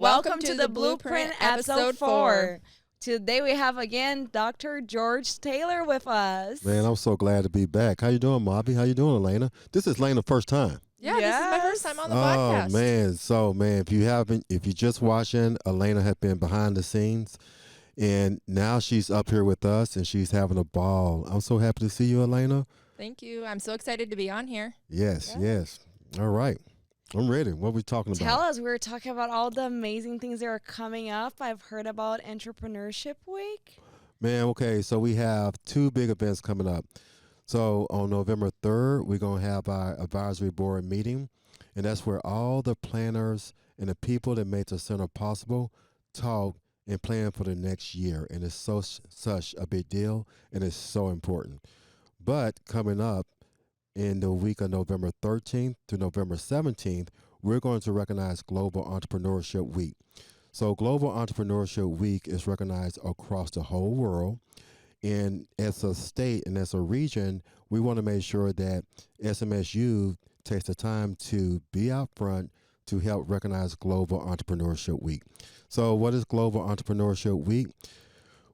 Welcome to the Blueprint episode 4. Today we have again Dr. George Taylor with us. Man, I'm so glad to be back. How you doing, Mavi? How you doing, Elaina? This is Elaina's first time. Yeah, This is my first time on the podcast. Oh man, if you just watching, Elaina has been behind the scenes, and now she's up here with us, and she's having a ball. I'm so happy to see you, Elaina. Thank you. I'm so excited to be on here. Yes. All right. I'm ready. What are we talking about? Tell us. We were talking about all the amazing things that are coming up. I've heard about Entrepreneurship Week. Man, okay, so we have 2 big events coming up. So on November 3rd, we're going to have our advisory board meeting, and that's where all the planners and the people that make the center possible talk and plan for the next year. And it's such a big deal, and it's so important. But coming up in the week of November 13th to November 17th, we're going to recognize Global Entrepreneurship Week. So Global Entrepreneurship Week is recognized across the whole world. And as a state and as a region, we want to make sure that SMSU takes the time to be out front to help recognize Global Entrepreneurship Week. So what is Global Entrepreneurship Week?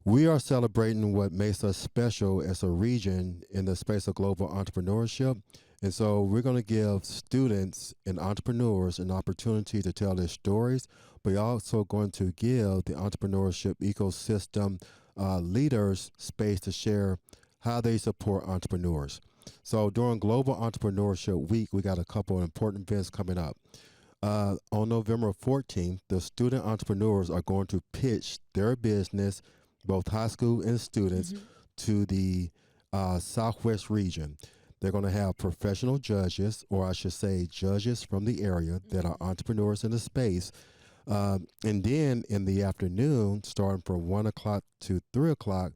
We are celebrating what makes us special as a region in the space of global entrepreneurship. And so we're going to give students and entrepreneurs an opportunity to tell their stories, but we're also going to give the entrepreneurship ecosystem leaders space to share how they support entrepreneurs. So during Global Entrepreneurship Week, we got a couple of important events coming up. On November 14th, the student entrepreneurs are going to pitch their business, both high school and students, to the Southwest region. They're going to have professional judges, or I should say judges from the area that are entrepreneurs in the space. And then in the afternoon, starting from 1 o'clock to 3 o'clock,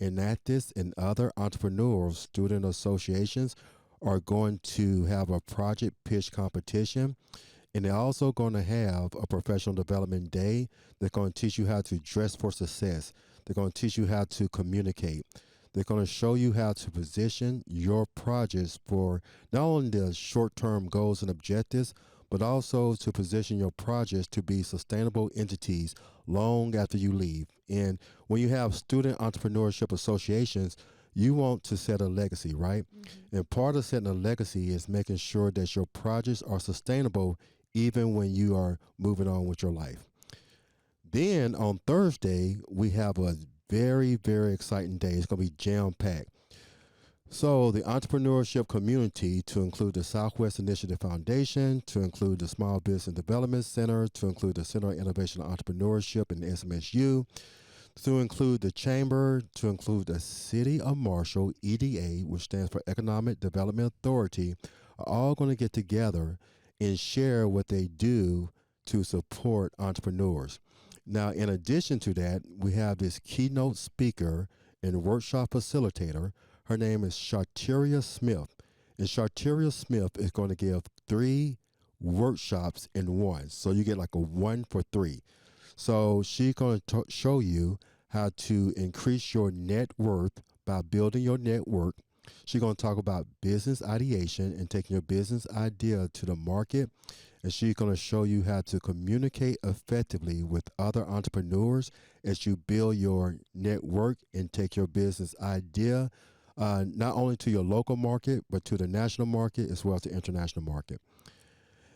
Enactus and other entrepreneurs, student associations are going to have a project pitch competition. And they're also going to have a professional development day. They're going to teach you how to dress for success. They're going to teach you how to communicate. They're going to show you how to position your projects for not only the short-term goals and objectives, but also to position your projects to be sustainable entities long after you leave. And when you have student entrepreneurship associations, you want to set a legacy, right? And part of setting a legacy is making sure that your projects are sustainable even when you are moving on with your life. Then on Thursday, we have a very, very exciting day. It's going to be jam-packed. So the entrepreneurship community, to include the Southwest Initiative Foundation, to include the Small Business Development Center, to include the Center of Innovation and Entrepreneurship in SMSU, to include the Chamber, to include the City of Marshall, EDA, which stands for Economic Development Authority, are all going to get together and share what they do to support entrepreneurs. Now, in addition to that, we have this keynote speaker and workshop facilitator. Her name is Sharteria Smith. And Sharteria Smith is going to give 3 workshops in one. So you get like a 1 for 3. So she's going to show you how to increase your net worth by building your network. She's going to talk about business ideation and taking your business idea to the market. And she's going to show you how to communicate effectively with other entrepreneurs as you build your network and take your business idea not only to your local market, but to the national market as well as the international market.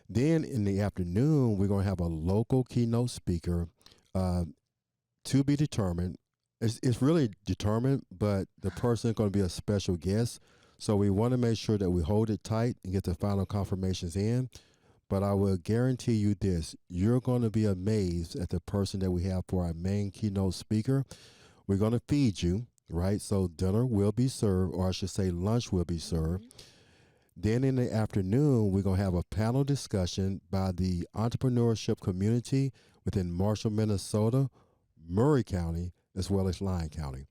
Then in the afternoon, we're going to have a local keynote speaker to be determined. It's really determined, but the person is going to be a special guest. So we want to make sure that we hold it tight and get the final confirmations in. But I will guarantee you this, you're going to be amazed at the person that we have for our main keynote speaker. We're going to feed you, right? So dinner will be served, or I should say lunch will be served. Then in the afternoon, we're going to have a panel discussion by the entrepreneurship community within Marshall, Minnesota, Murray County, as well as Lyon County.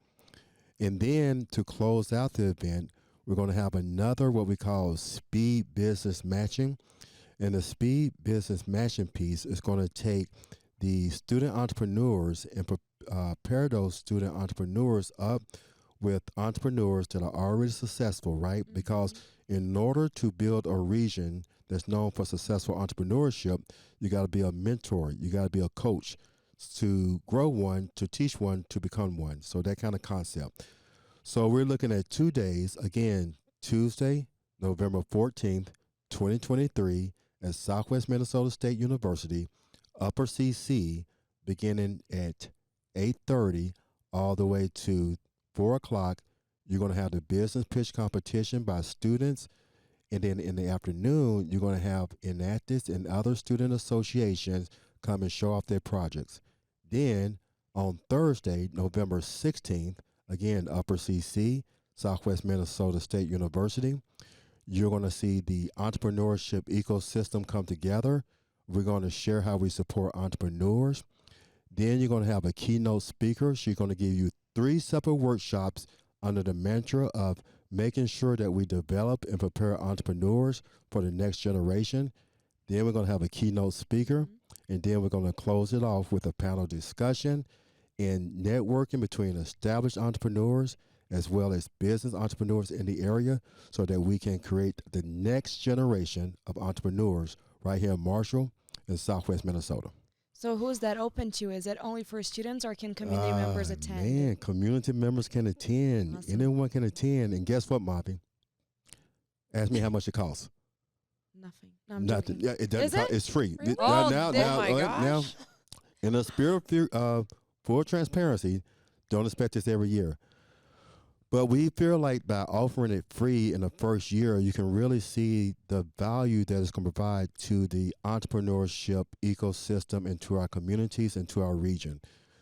And then to close out the event, we're going to have another what we call speed business matching. And the speed business matching piece is going to take the student entrepreneurs and pair those student entrepreneurs up with entrepreneurs that are already successful, right? Because in order to build a region that's known for successful entrepreneurship, you got to be a mentor, you got to be a coach to grow one, to teach one, to become one. So that kind of concept. So we're looking at 2 days, again, Tuesday, November 14th, 2023 at Southwest Minnesota State University, Upper CC, beginning at 8:30 all the way to 4 o'clock. You're going to have the business pitch competition by students. And then in the afternoon, you're going to have Enactus and other student associations come and show off their projects. Then on Thursday, November 16th, again, Upper CC, Southwest Minnesota State University, you're going to see the entrepreneurship ecosystem come together. We're going to share how we support entrepreneurs. Then you're going to have a keynote speaker. She's going to give you 3 separate workshops under the mantra of making sure that we develop and prepare entrepreneurs for the next generation. Then we're going to have a keynote speaker, and then we're going to close it off with a panel discussion and networking between established entrepreneurs as well as business entrepreneurs in the area so that we can create the next generation of entrepreneurs right here in Marshall and Southwest Minnesota. So who's that open to? Is it only for students or can community members attend? Man, community members can attend. Awesome. Anyone can attend. And guess what, Mavi? Ask me how much it costs. Nothing. No, I'm Nothing. joking. Yeah, it doesn't Is cost. it? It's free. Really? Oh, now, my gosh. now, in the spirit of full transparency, don't expect this every year. But we feel like by offering it free in the first year, you can really see the value that it's going to provide to the entrepreneurship ecosystem and to our communities and to our region.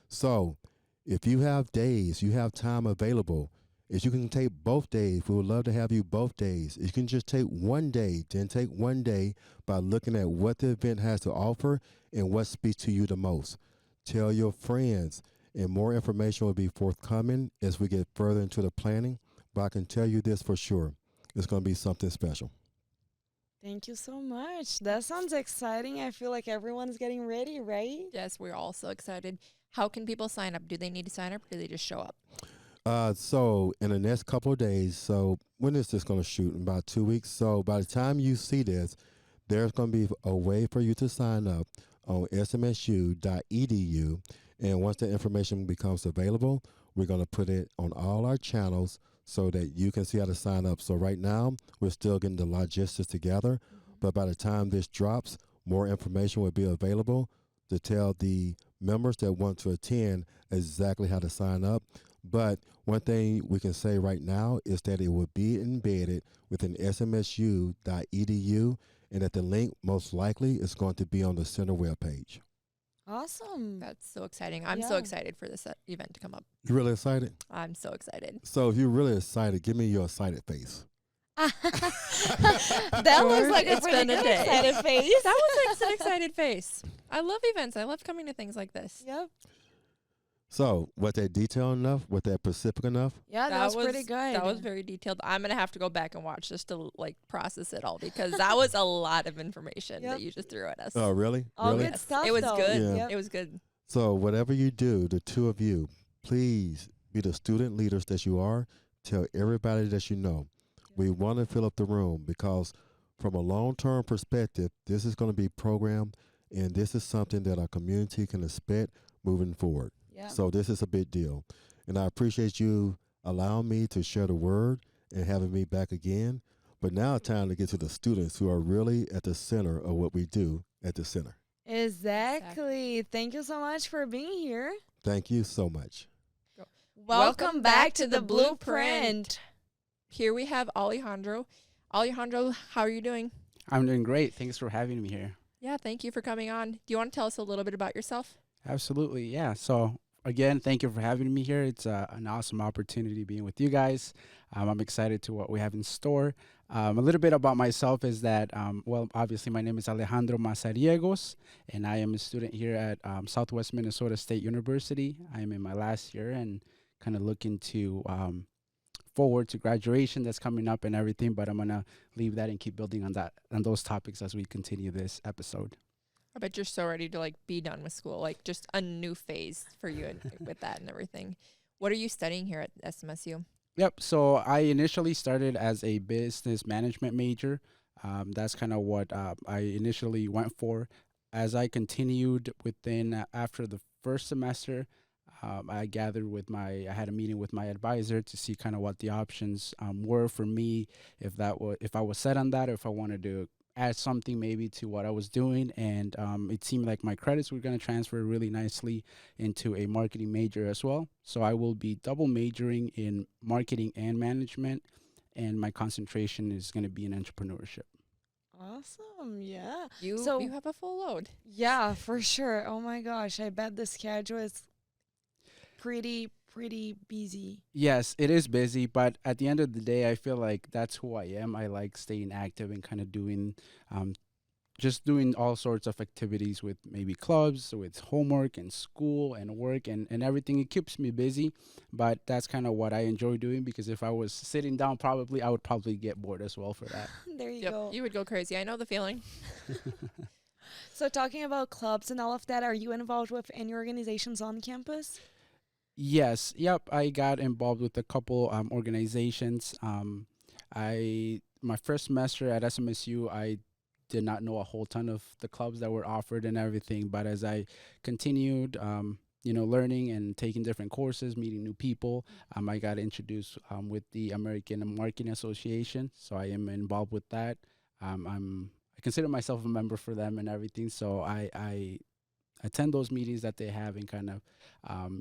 So if you have days, you have time available, if you can take both days, we would love to have you both days. If you can just take one day, then take one day by looking at what the event has to offer and what speaks to you the most. Tell your friends. And more information will be forthcoming as we get further into the planning. But I can tell you this for sure. It's going to be something special. Thank you so much. That sounds exciting. I feel like everyone's getting ready, right? Yes, we're all so excited. How can people sign up? Do they need to sign up or do they just show up? So in the next couple of days, so when is this going to shoot? In about 2 weeks. So by the time you see this, there's going to be a way for you to sign up on smsu.edu. And once the information becomes available, we're going to put it on all our channels so that you can see how to sign up. So right now, we're still getting the logistics together. But by the time this drops, more information will be available to tell the members that want to attend exactly how to sign up. But one thing we can say right now is that it will be embedded within smsu.edu and that the link most likely is going to be on the center webpage. Awesome. That's so exciting. I'm so Yeah. excited for this event to come up. You really excited? I'm so excited. So if you're really excited, give me your excited face. That looks like a It's pretty been a good day. excited face. That was an excited face. I love events. I love coming to things like this. Yep. So was that detailed enough? Was that specific enough? Yeah, that was pretty good. That was very detailed. I'm going to have to go back and watch just to like process it all because that was a lot of information Yep. that you just threw at us. Oh, really? All really? good stuff. It was though. good. Yeah. Yep. It was good. So whatever you do, the two of you, please be the student leaders that you are. Tell everybody that you know. We want to fill up the room because from a long-term perspective, this is going to be programmed, and this is something that our community can expect moving forward. Yeah. So this is a big deal. And I appreciate you allowing me to share the word and having me back again. But now it's time to get to the students who are really at the center of what we do at the center. Exactly. Thank you so much for being here. Thank you so much. Welcome back to the Blueprint. Here we have Alejandro. Alejandro, how are you doing? I'm doing great. Thanks for having me here. Yeah, thank you for coming on. Do you want to tell us a little bit about yourself? Absolutely. Yeah. So again, thank you for having me here. It's an awesome opportunity being with you guys. I'm excited to what we have in store. A little bit about myself is that, well, obviously my name is Alexandro Mazariegos, and I am a student here at Southwest Minnesota State University. I am in my last year and kind of looking to forward to graduation that's coming up and everything, but I'm going to leave that and keep building on that, on those topics as we continue this episode. I bet you're so ready to like be done with school, like just a new phase for you and with that and everything. What are you studying here at SMSU? Yep. So I initially started as a business management major. That's kind of what I initially went for. As I continued within after the first semester, I had a meeting with my advisor to see kind of what the options were for me, if I was set on that, or if I wanted to add something maybe to what I was doing. And it seemed like my credits were going to transfer really nicely into a marketing major as well. So I will be double majoring in marketing and management, and my concentration is going to be in entrepreneurship. Awesome. Yeah. You have a full load. Yeah, for sure. Oh my gosh, I bet the schedule is pretty busy. Yes, it is busy, but at the end of the day, I feel like that's who I am. I like staying active and kind of um, doing all sorts of activities with maybe clubs, with homework and school and work and everything. It keeps me busy, but that's kind of what I enjoy doing, because if I was sitting down, I would probably get bored as well for that. There you go. You would go crazy. I know the feeling. So talking about clubs and all of that, are you involved with any organizations on campus? Yes, yep. I got involved with a couple organizations. My first semester at SMSU, I did not know a whole ton of the clubs that were offered and everything. But as I continued, learning and taking different courses, meeting new people, I got introduced with the American Marketing Association. So I am involved with that. I consider myself a member for them and everything. So I attend those meetings that they have and kind of,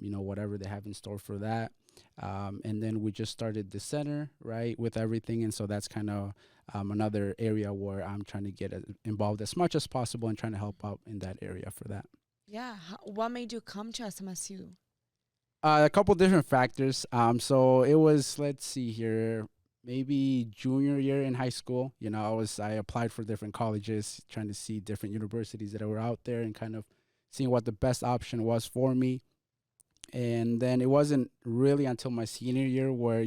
whatever they have in store for that. And then we just started the center, right, with everything. And so that's kind of another area where I'm trying to get involved as much as possible and trying to help out in that area for that. Yeah. What made you come to SMSU? A couple different factors. So it was, let's see here, maybe junior year in high school. I applied for different colleges, trying to see different universities that were out there and kind of seeing what the best option was for me. And then it wasn't really until my senior year where,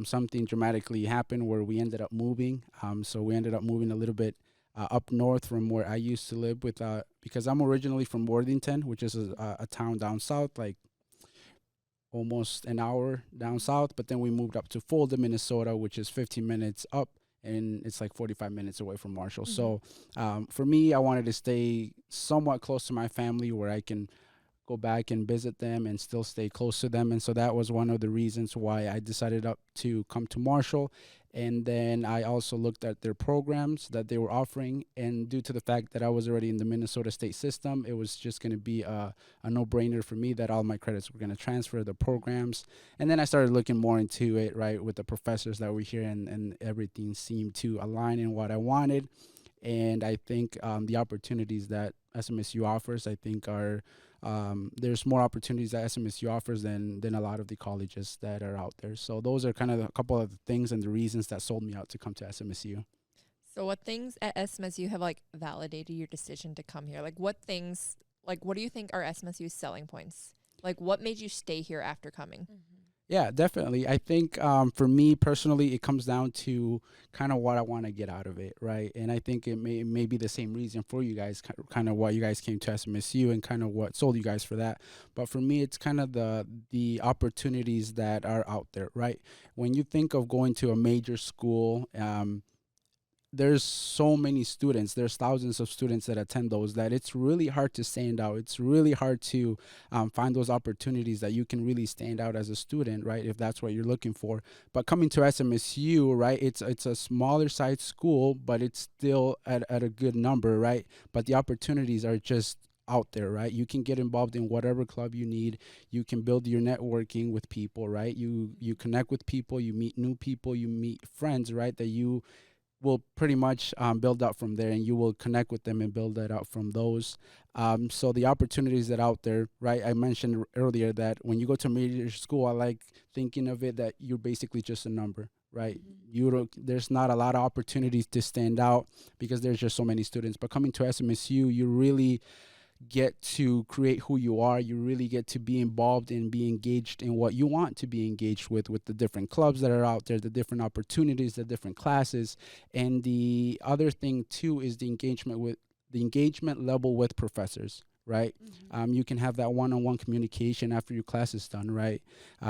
something dramatically happened where we ended up moving. So we ended up moving a little bit up north from where I used to live because I'm originally from Worthington, which is a town down south, like almost an hour down south. But then we moved up to Fulda, Minnesota, which is 15 minutes up, and it's like 45 minutes away from Marshall. Mm-hmm. So for me, I wanted to stay somewhat close to my family where I can go back and visit them and still stay close to them. And so that was one of the reasons why I decided to come to Marshall. And then I also looked at their programs that they were offering. And due to the fact that I was already in the Minnesota state system, it was just going to be a no-brainer for me that all my credits were going to transfer the programs. And then I started looking more into it, right, with the professors that were here, and everything seemed to align in what I wanted. And I think the opportunities that SMSU offers, I think are there's more opportunities that SMSU offers than a lot of the colleges that are out there. So those are kind of a couple of the things and the reasons that sold me out to come to SMSU. So what things at SMSU have validated your decision to come here? What do you think are SMSU's selling points? What made you stay here after coming? Mm-hmm. Yeah, definitely. I think for me personally, it comes down to kind of what I want to get out of it, right? And I think it may be the same reason for you guys, kind of why you guys came to SMSU and kind of what sold you guys for that. But for me, it's kind of the opportunities that are out there, right? When you think of going to a major school, there's so many students, there's thousands of students that attend those, that it's really hard to stand out. It's really hard to find those opportunities that you can really stand out as a student, right, if that's what you're looking for. But coming to SMSU, right, it's a smaller size school, but it's still at a good number, right? But the opportunities are just out there, right? You can get involved in whatever club you need. You can build your networking with people, right? You connect with people, you meet new people, you meet friends, right, that you will pretty much build up from there, and you will connect with them and build that out from those. So the opportunities that are out there, right? I mentioned earlier that when you go to a major school, I like thinking of it that you're basically just a number, right? Mm-hmm. There's not a lot of opportunities to stand out because there's just so many students. But coming to SMSU, you really get to create who you are. You really get to be involved and be engaged in what you want to be engaged with the different clubs that are out there, the different opportunities, the different classes. And the other thing too is the engagement level with professors, right? Mhm. You can have that one-on-one communication after your class is done, right?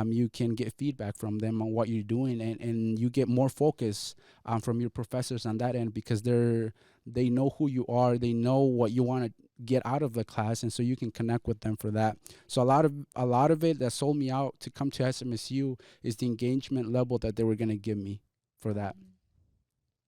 You can get feedback from them on what you're doing, and you get more focus from your professors on that end, because they know who you are, they know what you want to get out of the class, and so you can connect with them for that. So a lot of it that sold me out to come to SMSU is the engagement level that they were going to give me for that. Mhm.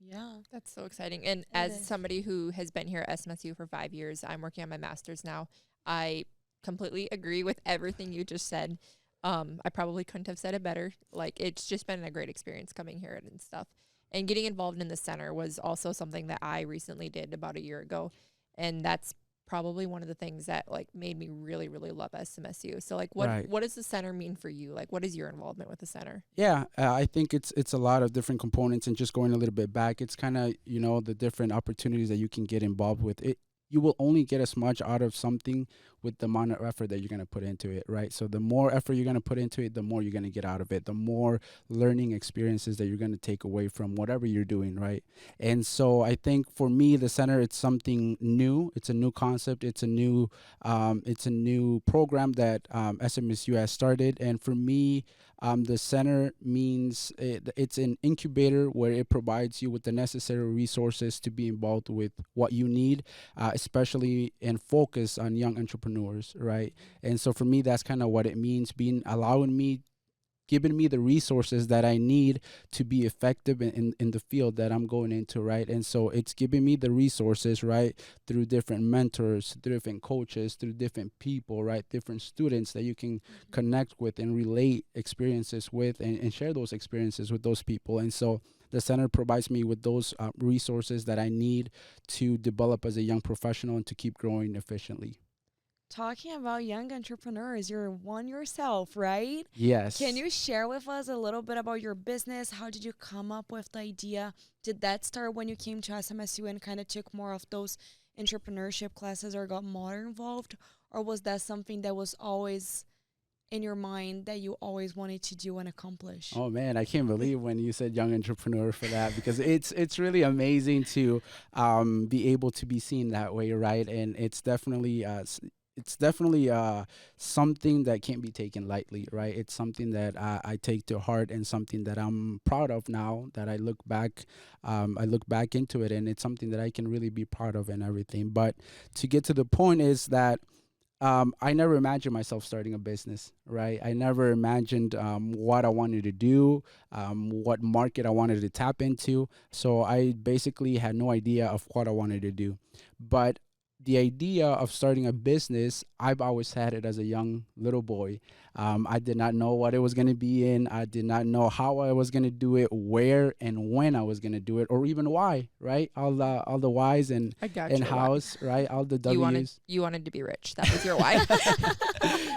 Yeah, That's so exciting. And it as is. somebody who has been here at SMSU for 5 years, I'm working on my master's now. I completely agree with everything you just said. I probably couldn't have said it better. Like, it's just been a great experience coming here and stuff. And getting involved in the center was also something that I recently did about a year ago. And that's probably one of the things that like made me really, really love SMSU. So like Right. what does the center mean for you? Like, what is your involvement with the center? Yeah, I think it's a lot of different components, and just going a little bit back, it's kind of the different opportunities that you can get involved with. It You will only get as much out of something with the amount of effort that you're going to put into it, right? So the more effort you're going to put into it, the more you're going to get out of it, the more learning experiences that you're going to take away from whatever you're doing, right? And so I think for me, the center, it's something new. It's a new concept. It's a new program that SMSU has started, and for me, the center means it's an incubator where it provides you with the necessary resources to be involved with what you need, especially and focus on young entrepreneurs, right? And so for me, that's kind of what it means, giving me the resources that I need to be effective in the field that I'm going into, right? And so it's giving me the resources, right, through different mentors, through different coaches, through different people, right, different students that you can connect with and relate experiences with, and share those experiences with those people. And so the center provides me with those resources that I need to develop as a young professional and to keep growing efficiently. Talking about young entrepreneurs, you're one yourself, right? Can Yes. you share with us a little bit about your business? How did you come up with the idea? Did that start when you came to SMSU and kind of took more of those entrepreneurship classes or got more involved? Or was that something that was always in your mind that you always wanted to do and accomplish? Oh man, I can't believe when you said young entrepreneur for that, because it's really amazing to be able to be seen that way, right? And it's definitely something that can't be taken lightly, right? It's something that I take to heart, and something that I'm proud of now that I look back into it, and it's something that I can really be proud of and everything. But to get to the point is that I never imagined myself starting a business, right? I never imagined what I wanted to do, what market I wanted to tap into. So I basically had no idea of what I wanted to do. But the idea of starting a business, I've always had it as a young little boy. I did not know what it was going to be in. I did not know how I was going to do it, where and when I was going to do it, or even why, right? All the whys and I got and your why. hows, right? All the You wanted W's. you wanted to be rich. That was your why.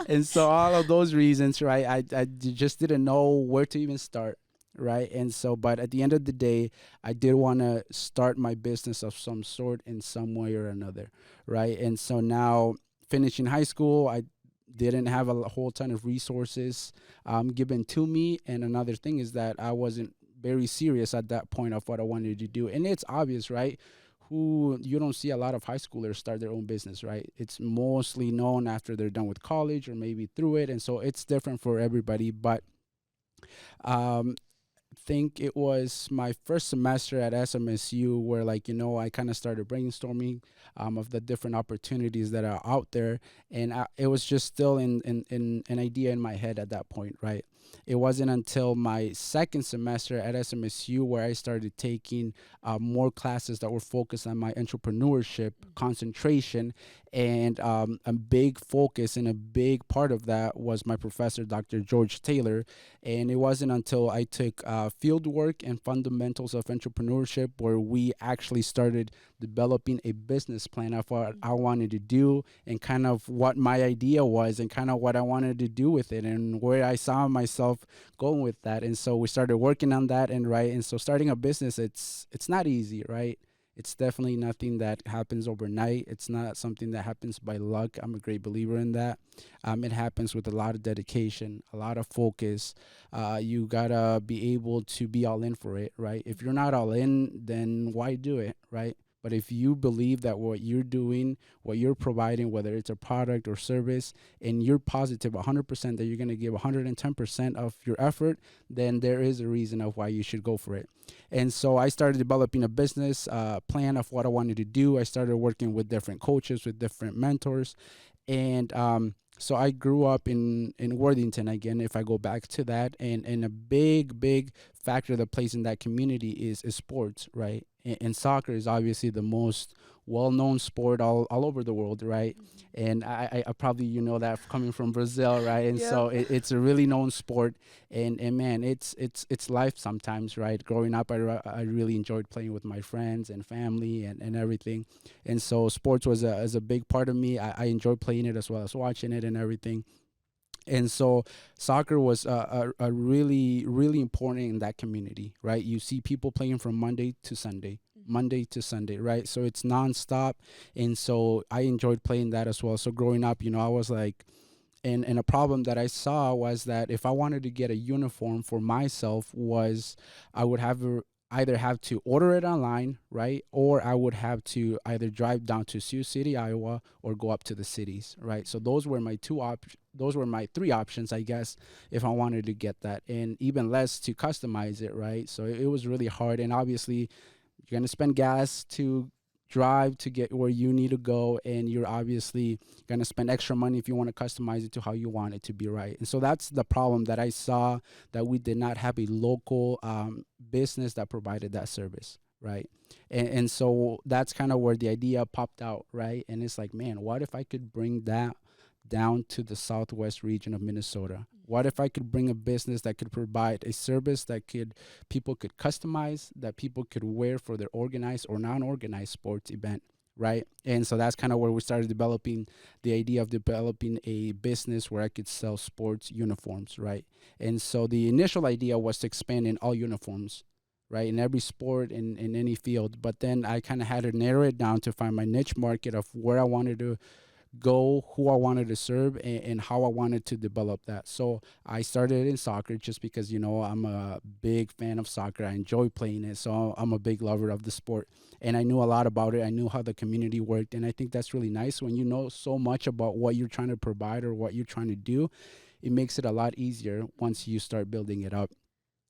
And so all of those reasons, right? Just didn't know where to even start, right? And so, but at the end of the day, I did want to start my business of some sort in some way or another, right? And so now, finishing high school, I didn't have a whole ton of resources given to me. And another thing is that I wasn't very serious at that point of what I wanted to do. And it's obvious, right? Who You don't see a lot of high schoolers start their own business, right? It's mostly known after they're done with college or maybe through it. And so it's different for everybody. But um, think it was my first semester at SMSU where, like, I kind of started brainstorming of the different opportunities that are out there. And it was just still in an idea in my head at that point, right? It wasn't until my second semester at SMSU where I started taking more classes that were focused on my entrepreneurship concentration. And a big focus and a big part of that was my professor, Dr. George Taylor. And it wasn't until I took field work and fundamentals of entrepreneurship where we actually started developing a business plan of what I wanted to do, and kind of what my idea was, and kind of what I wanted to do with it, and where I saw myself going with that. And so we started working on that, and so starting a business, it's not easy, right? It's definitely nothing that happens overnight. It's not something that happens by luck. I'm a great believer in that. It happens with a lot of dedication, a lot of focus. You gotta be able to be all in for it, right? If you're not all in, then why do it, right? But if you believe that what you're doing, what you're providing, whether it's a product or service, and you're positive 100% that you're going to give 110% of your effort, then there is a reason of why you should go for it. And so I started developing a business plan of what I wanted to do. I started working with different coaches, with different mentors. And so I grew up in Worthington again, if I go back to that. And a big factor that plays in that community is sports, right? And soccer is obviously the most well-known sport all over the world, right? And I probably, you know, that coming from Brazil, right? And Yep. so it's a really known sport. And man, it's life sometimes, right? Growing up, I really enjoyed playing with my friends and family and everything. And so sports was a big part of me. I enjoyed playing it as well as watching it and everything. And so soccer was a really, really important in that community, right? You see people playing from Monday to Sunday, right? So it's nonstop. And so I enjoyed playing that as well. So growing up, you know, I was like, and a problem that I saw was that if I wanted to get a uniform for myself was I would either have to order it online, right? Or I would have to either drive down to Sioux City, Iowa, or go up to the cities, right? So those were my three options, I guess, if I wanted to get that, and even less to customize it, right? So it was really hard. And obviously you're going to spend gas to drive to get where you need to go, and you're obviously going to spend extra money if you want to customize it to how you want it to be, right? And so that's the problem that I saw, that we did not have a local business that provided that service, right? And so that's kind of where the idea popped out, right? And it's like, man, what if I could bring that down to the southwest region of Minnesota? What if I could bring a business that could provide a service that people could customize, that people could wear for their organized or non-organized sports event, right? And so that's kind of where we started developing the idea of developing a business where I could sell sports uniforms, right? And so the initial idea was to expand in all uniforms, right, in every sport, in any field. But then I kind of had to narrow it down to find my niche market of where I wanted to go, who I wanted to serve, and how I wanted to develop that. So I started in soccer just because, you know, I'm a big fan of soccer. I enjoy playing it. So I'm a big lover of the sport. And I knew a lot about it. I knew how the community worked. And I think that's really nice when you know so much about what you're trying to provide or what you're trying to do. It makes it a lot easier once you start building it up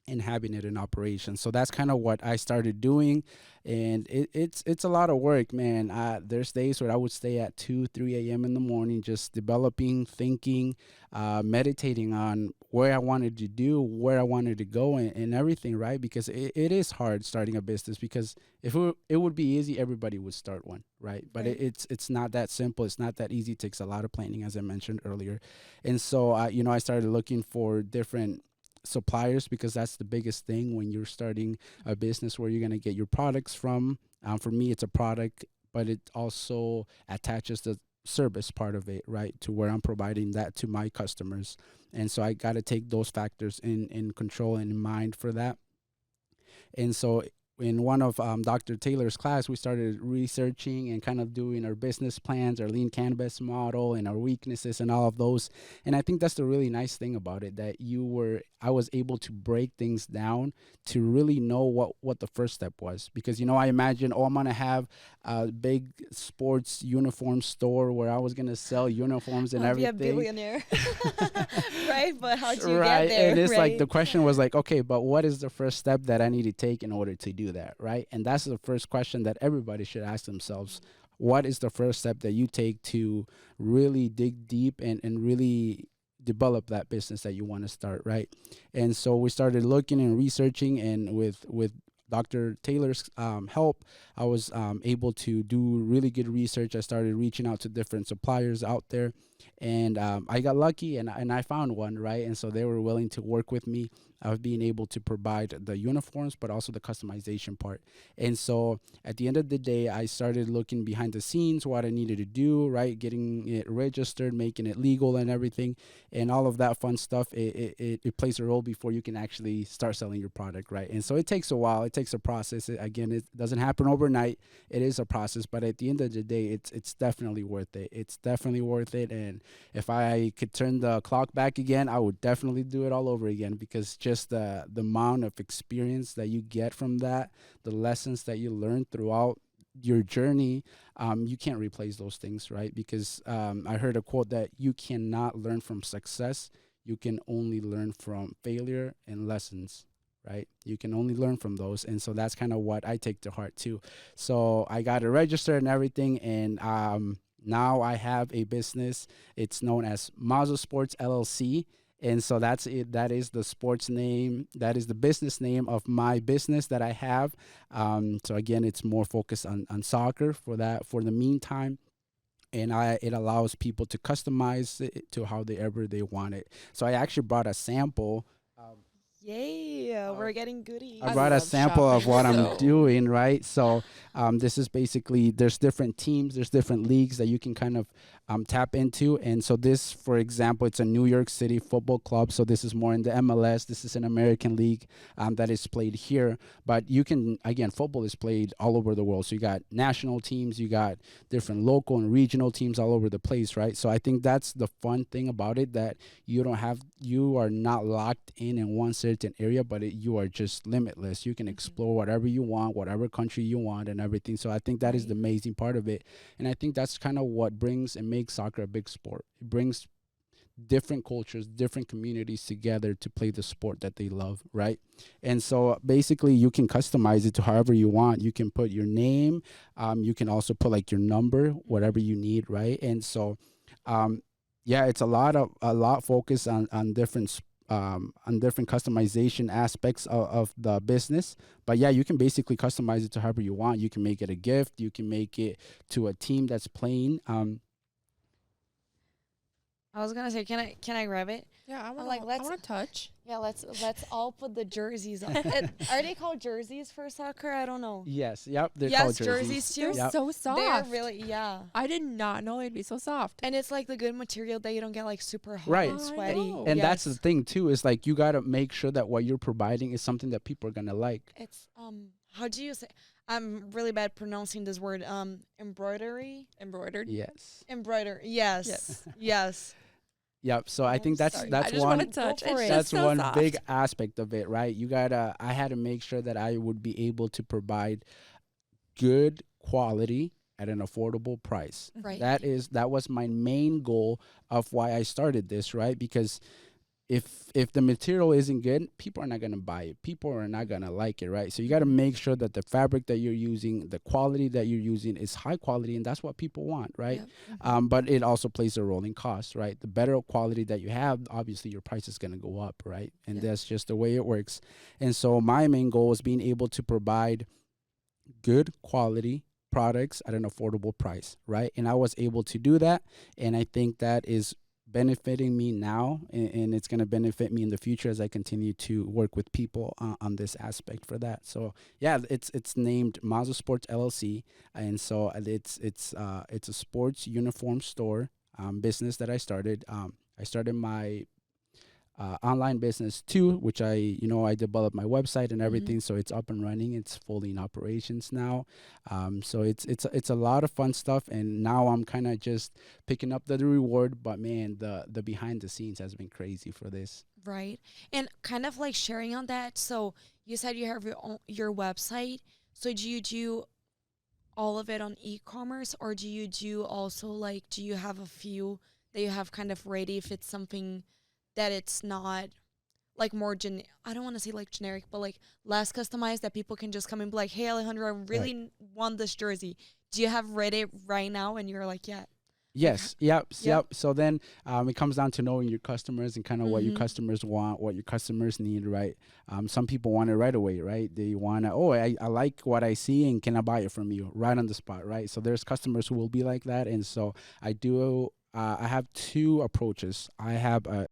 and having it in operation. So that's kind of what I started doing. And it's a lot of work, man. There's days where I would stay at 2-3 a.m. in the morning just developing, thinking, meditating on where I wanted to do, where I wanted to go, and everything, right? Because it is hard starting a business, because if it would be easy, everybody would start one, right? But Right. it's not that simple. It's not that easy. It takes a lot of planning, as I mentioned earlier. And so, you know, I started looking for different suppliers, because that's the biggest thing when you're starting a business, where you're going to get your products from. For me, it's a product, but it also attaches the service part of it, right, to where I'm providing that to my customers. And so I got to take those factors in control and in mind for that. And so in one of Dr. Taylor's class, we started researching and kind of doing our business plans, our lean cannabis model, and our weaknesses and all of those. And I think that's the really nice thing about it, that I was able to break things down to really know what the first step was. Because, you know, I imagine, I'm going to have a big sports uniform store where I was going to sell uniforms and I'll be a everything. billionaire. Right? But how do you Right. get there? And it's right? like the question was like, okay, but what is the first step that I need to take in order to do that, right? And that's the first question that everybody should ask themselves. What is the first step that you take to really dig deep and really develop that business that you want to start, right? And so we started looking and researching, and with Dr. Taylor's help, I was able to do really good research. I started reaching out to different suppliers out there, and I got lucky, and I found one, right? And so they were willing to work with me. I was being able to provide the uniforms, but also the customization part. And so at the end of the day, I started looking behind the scenes, what I needed to do, right? Getting it registered, making it legal and everything, and all of that fun stuff. It plays a role before you can actually start selling your product, right? And so it takes a while. It takes a process. Again, it doesn't happen overnight. It is a process, but at the end of the day, it's definitely worth it. It's definitely worth it. And if I could turn the clock back again, I would definitely do it all over again, because just the amount of experience that you get from that, the lessons that you learn throughout your journey, you can't replace those things, right? Because I heard a quote that you cannot learn from success. You can only learn from failure and lessons, right? You can only learn from those. And so that's kind of what I take to heart too. So I got it registered and everything. And now I have a business. It's known as Mazo Sports LLC. And so that's it. That is the sports name. That is the business name of my business that I have. So again, it's more focused on soccer for the meantime. And it allows people to customize it to how they want it. So I actually brought a sample. Yay, we're getting goodies. I I brought a love sample of shopping, what I'm so- doing, right? So this is basically, there's different teams, there's different leagues that you can kind of tap into. And so this, for example, it's a New York City football club. So this is more in the MLS. This is an American league that is played here. But you can, again, football is played all over the world. So you got national teams, you got different local and regional teams all over the place, right? So I think that's the fun thing about it, that you are not locked in one certain area, but you are just limitless. You can explore whatever you want, whatever country you want and everything. So I think that is the amazing part of it. And I think that's kind of what brings and makes soccer a big sport. It brings different cultures, different communities together to play the sport that they love, right? And so basically you can customize it to however you want. You can put your name, you can also put like your number, whatever you need, right? And so yeah, it's a lot focused on different customization aspects of the business. But yeah, you can basically customize it to however you want. You can make it a gift, you can make it to a team that's playing. I was gonna say, can I grab it? Yeah, I want like, I let's- want to touch. Yeah, let's all put the jerseys on. Are they called jerseys for soccer? I don't know. Yes, yep, they're Yes, called jerseys. jerseys too. They're Yep. so soft. They're really, yeah. I did not know they'd be so soft. And it's like the good material that you don't get like super hot Right. and I sweaty. know. And that's the Yes. thing too, is like you gotta make sure that what you're providing is something that people are gonna like. It's how do you say? I'm really bad pronouncing this word. Embroidery. Embroidered. Yes. Embroider. Yes. Yes. Yes. Yep. So I think that's Sorry, that's I just one want to touch. Go for It's it. that's just so one soft. big aspect of it, right? I had to make sure that I would be able to provide good quality at an affordable price. Right. That was my main goal of why I started this, right? Because if the material isn't good, people are not going to buy it. People are not going to like it, right? So you got to make sure that the fabric that you're using, the quality that you're using is high quality, and that's what people want, right? Yep. But it also plays a role in cost, right? The better quality that you have, obviously your price is going to go up, right? And Yeah. that's just the way it works. And so my main goal is being able to provide good quality products at an affordable price, right? And I was able to do that, and I think that is benefiting me now, and it's going to benefit me in the future as I continue to work with people on this aspect for that. So yeah, it's named Mazo Sports LLC, and so it's a sports uniform store business that I started. I started my online business too, which I developed my website and everything, so it's up and running. It's fully in operations now. So it's a lot of fun stuff, and now I'm kind of just picking up the reward. But man, the behind the scenes has been crazy for this. Right. And kind of like sharing on that. So you said you have your website. So do you do all of it on e-commerce, or do you do also like, do you have a few that you have kind of ready if it's something that it's not like more I don't want to say like generic, but like less customized, that people can just come and be like, hey, Alejandro, I really want this jersey. Do you have ready right now? And you're like, yeah. Yes. Yep. Yep. Yep. So then it comes down to knowing your customers and kind of what your Mhm. customers want, what your customers need, right? Some people want it right away, right? They want to, I like what I see, and can I buy it from you right on the spot, right? So there's customers who will be like that. And so I have two approaches. I have a